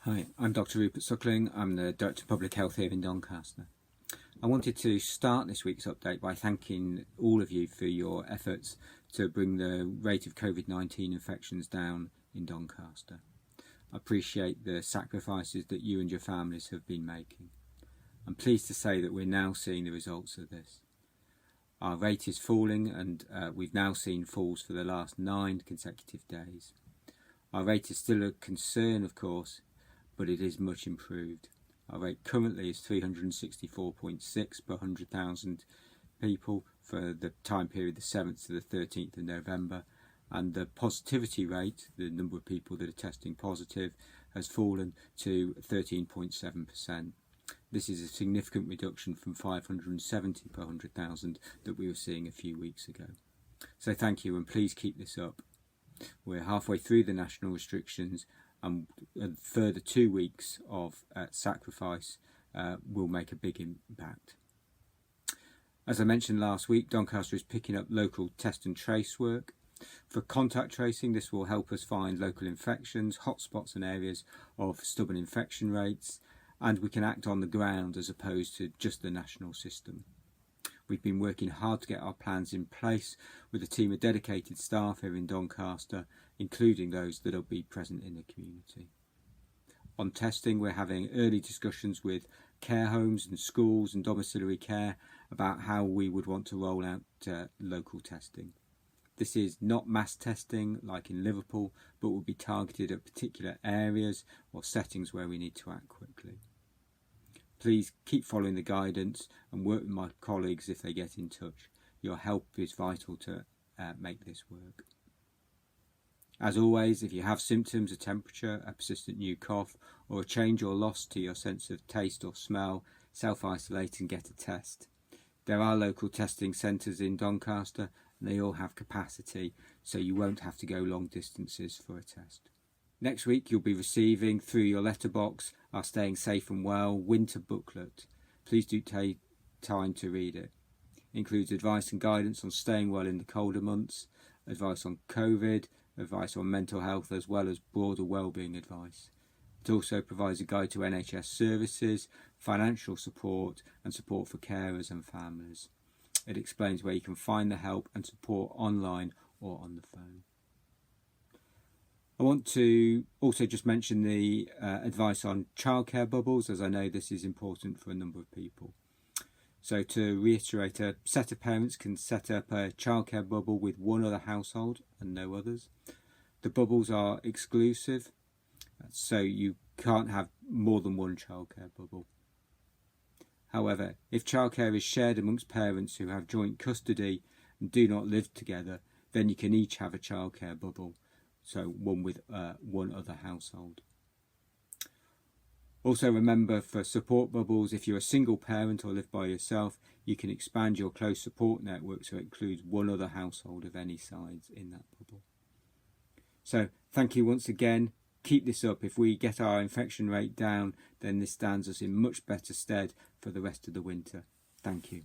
Hi, I'm Dr Rupert Suckling. I'm the Director of Public Health here in Doncaster. I wanted to start this week's update by thanking all of you for your efforts to bring the rate of COVID-19 infections down in Doncaster. I appreciate the sacrifices that you and your families have been making. I'm pleased to say that we're now seeing the results of this. Our rate is falling and we've now seen falls for the last 9 consecutive days. Our rate is still a concern, of course, but it is much improved. Our rate currently is 364.6 per 100,000 people for the time period the 7th to the 13th of November, and the positivity rate, the number of people that are testing positive, has fallen to 13.7%. This is a significant reduction from 570 per 100,000 that we were seeing a few weeks ago. So thank you, and please keep this up. We're halfway through the national restrictions, and a further 2 weeks of sacrifice will make a big impact. As I mentioned last week, Doncaster is picking up local test and trace work. For contact tracing, this will help us find local infections, hotspots and areas of stubborn infection rates, and we can act on the ground as opposed to just the national system. We've been working hard to get our plans in place with a team of dedicated staff here in Doncaster, including those that will be present in the community. On testing, we're having early discussions with care homes and schools and domiciliary care about how we would want to roll out local testing. This is not mass testing like in Liverpool, but will be targeted at particular areas or settings where we need to act quickly. Please keep following the guidance and work with my colleagues if they get in touch. Your help is vital to make this work. As always, if you have symptoms, a temperature, a persistent new cough, or a change or loss to your sense of taste or smell, self-isolate and get a test. There are local testing centres in Doncaster and they all have capacity, so you won't have to go long distances for a test. Next week you'll be receiving through your letterbox our Staying Safe and Well winter booklet. Please do take time to read it. It includes advice and guidance on staying well in the colder months, advice on COVID, advice on mental health, as well as broader wellbeing advice. It also provides a guide to NHS services, financial support and support for carers and families. It explains where you can find the help and support online or on the phone. I want to also just mention the advice on childcare bubbles, as I know this is important for a number of people. So to reiterate, a set of parents can set up a childcare bubble with one other household and no others. The bubbles are exclusive, so you can't have more than one childcare bubble. However, if childcare is shared amongst parents who have joint custody and do not live together, then you can each have a childcare bubble. So one with one other household. Also remember, for support bubbles, if you're a single parent or live by yourself, you can expand your close support network so it includes one other household of any size in that bubble. So thank you once again. Keep this up. If we get our infection rate down, then this stands us in much better stead for the rest of the winter. Thank you.